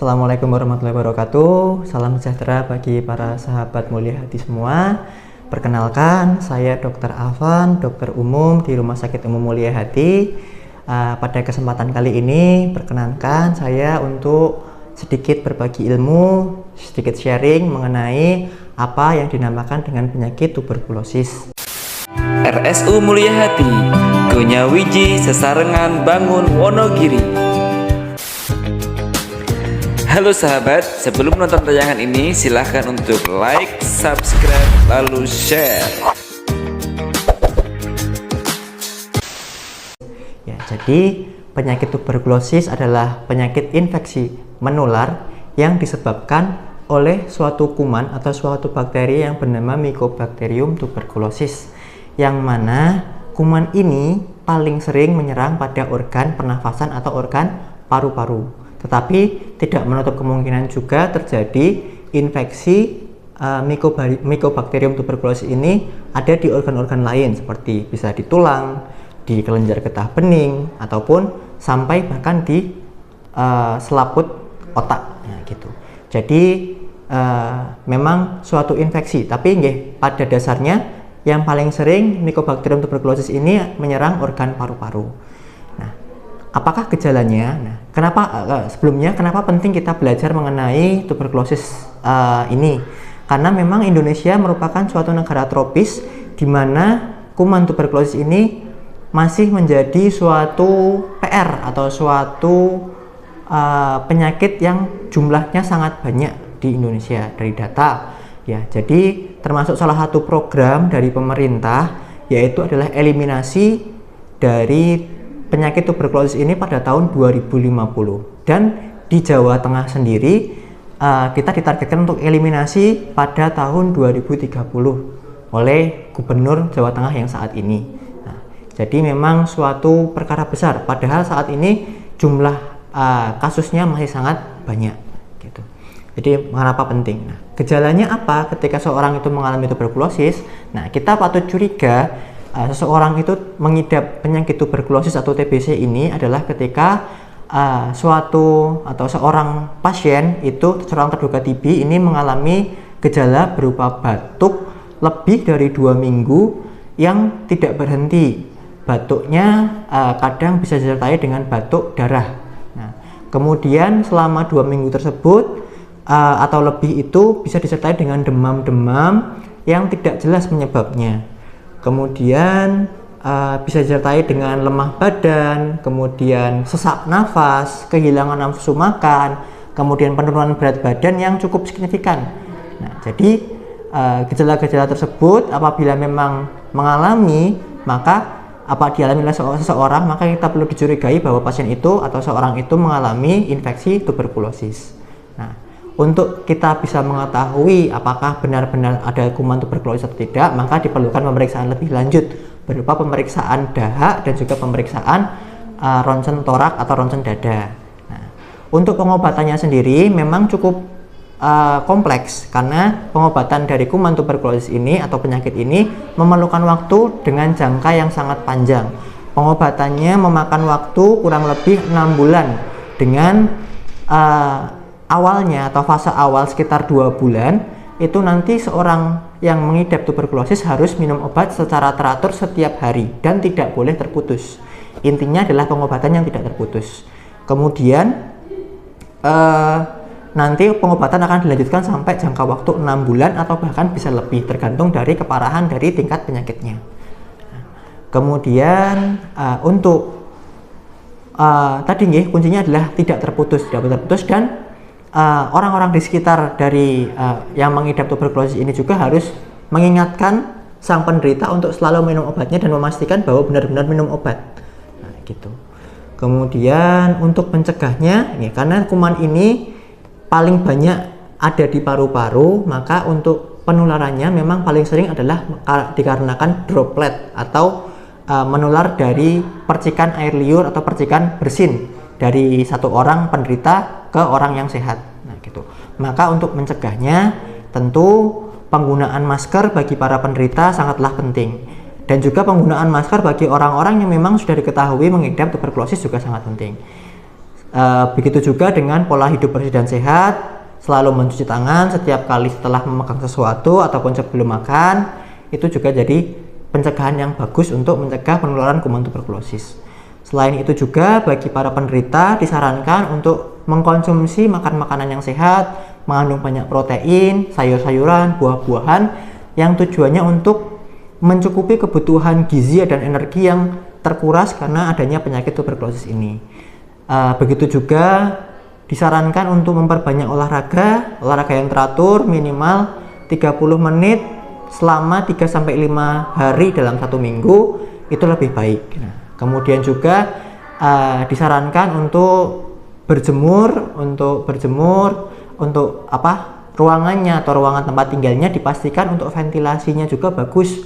Assalamualaikum warahmatullahi wabarakatuh. Salam sejahtera bagi para sahabat mulia hati semua. Perkenalkan, saya Dr. Afan, dokter umum di Rumah Sakit Umum Mulia Hati. Pada kesempatan kali ini, perkenankan saya untuk sedikit berbagi ilmu, sedikit sharing mengenai apa yang dinamakan dengan penyakit tuberkulosis. RSU Mulia Hati, Gonya Wiji, Sesarengan, Bangun, Wonogiri. Halo sahabat, sebelum menonton tayangan ini silahkan untuk like, subscribe, lalu share. Ya, jadi penyakit tuberkulosis adalah penyakit infeksi menular yang disebabkan oleh suatu kuman atau suatu bakteri yang bernama Mycobacterium tuberculosis, yang mana kuman ini paling sering menyerang pada organ pernafasan atau organ paru-paru. Tetapi tidak menutup kemungkinan juga terjadi infeksi Mycobacterium tuberculosis ini ada di organ-organ lain, seperti bisa di tulang, di kelenjar getah bening, ataupun sampai bahkan di selaput otak, nah, gitu. Jadi memang suatu infeksi, tapi pada dasarnya yang paling sering Mycobacterium tuberculosis ini menyerang organ paru-paru. Apakah gejalanya? Nah, kenapa penting kita belajar mengenai tuberkulosis ini? Karena memang Indonesia merupakan suatu negara tropis di mana kuman tuberkulosis ini masih menjadi suatu PR atau suatu penyakit yang jumlahnya sangat banyak di Indonesia dari data. Ya, jadi termasuk salah satu program dari pemerintah yaitu adalah eliminasi dari penyakit tuberkulosis ini pada tahun 2050, dan di Jawa Tengah sendiri kita ditargetkan untuk eliminasi pada tahun 2030 oleh Gubernur Jawa Tengah yang saat ini. Nah, jadi memang suatu perkara besar, padahal saat ini jumlah kasusnya masih sangat banyak gitu. Jadi mengapa penting? Nah, gejalanya apa ketika seorang itu mengalami tuberkulosis? Nah, kita patut curiga seseorang itu mengidap penyakit tuberkulosis atau TBC ini adalah ketika seorang pasien itu, seorang terduga TB ini mengalami gejala berupa batuk lebih dari 2 minggu yang tidak berhenti. Batuknya kadang bisa disertai dengan batuk darah. Nah, kemudian selama 2 minggu tersebut atau lebih itu bisa disertai dengan demam-demam yang tidak jelas penyebabnya. Kemudian bisa disertai dengan lemah badan, kemudian sesak nafas, kehilangan nafsu makan, kemudian penurunan berat badan yang cukup signifikan. Nah, jadi gejala-gejala tersebut apabila memang dialami oleh seseorang, maka kita perlu dicurigai bahwa pasien itu atau seorang itu mengalami infeksi tuberkulosis. Nah, untuk kita bisa mengetahui apakah benar-benar ada kuman tuberkulosis atau tidak, maka diperlukan pemeriksaan lebih lanjut berupa pemeriksaan dahak dan juga pemeriksaan ronsen torak atau ronsen dada. Nah, untuk pengobatannya sendiri memang cukup kompleks, karena pengobatan dari kuman tuberkulosis ini atau penyakit ini memerlukan waktu dengan jangka yang sangat panjang. Pengobatannya memakan waktu kurang lebih 6 bulan dengan awalnya atau fase awal sekitar 2 bulan itu nanti seorang yang mengidap tuberkulosis harus minum obat secara teratur setiap hari dan tidak boleh terputus. Intinya adalah pengobatan yang tidak terputus. Kemudian nanti pengobatan akan dilanjutkan sampai jangka waktu 6 bulan atau bahkan bisa lebih, tergantung dari keparahan dari tingkat penyakitnya. Kemudian untuk kuncinya adalah tidak terputus dan orang-orang di sekitar dari yang mengidap tuberkulosis ini juga harus mengingatkan sang penderita untuk selalu minum obatnya dan memastikan bahwa benar-benar minum obat. Nah, gitu. Kemudian untuk mencegahnya, ya, karena kuman ini paling banyak ada di paru-paru, maka untuk penularannya memang paling sering adalah dikarenakan droplet atau menular dari percikan air liur atau percikan bersin dari satu orang penderita ke orang yang sehat. Nah, gitu. Maka untuk mencegahnya tentu penggunaan masker bagi para penderita sangatlah penting, dan juga penggunaan masker bagi orang-orang yang memang sudah diketahui mengidap tuberkulosis juga sangat penting. Begitu juga dengan pola hidup bersih dan sehat, selalu mencuci tangan setiap kali setelah memegang sesuatu ataupun sebelum makan. Itu juga jadi pencegahan yang bagus untuk mencegah penularan kuman tuberkulosis. Selain itu juga bagi para penderita disarankan untuk mengkonsumsi makan makanan yang sehat, mengandung banyak protein, sayur-sayuran, buah-buahan yang tujuannya untuk mencukupi kebutuhan gizi dan energi yang terkuras karena adanya penyakit tuberkulosis ini. Begitu juga disarankan untuk memperbanyak olahraga yang teratur minimal 30 menit selama 3-5 hari dalam 1 minggu, itu lebih baik. Kemudian juga disarankan untuk berjemur, untuk ruangannya atau ruangan tempat tinggalnya dipastikan untuk ventilasinya juga bagus,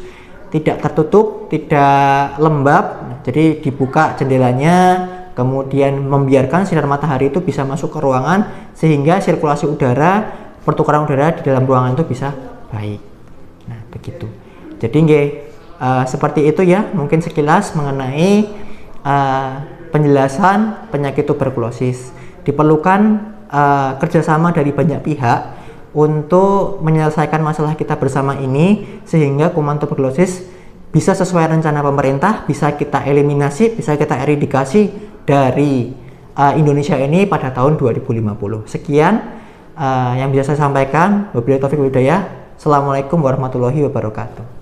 tidak tertutup, tidak lembab. Jadi dibuka jendelanya, kemudian membiarkan sinar matahari itu bisa masuk ke ruangan sehingga sirkulasi udara, pertukaran udara di dalam ruangan itu bisa baik. Nah, begitu. Jadi seperti itu ya, mungkin sekilas mengenai penjelasan penyakit tuberkulosis. Diperlukan kerjasama dari banyak pihak untuk menyelesaikan masalah kita bersama ini sehingga kuman tuberkulosis bisa sesuai rencana pemerintah, bisa kita eliminasi, bisa kita eradikasi dari Indonesia ini pada tahun 2050. Sekian yang bisa saya sampaikan. Wabillahi taufiq wal hidayah. Assalamualaikum warahmatullahi wabarakatuh.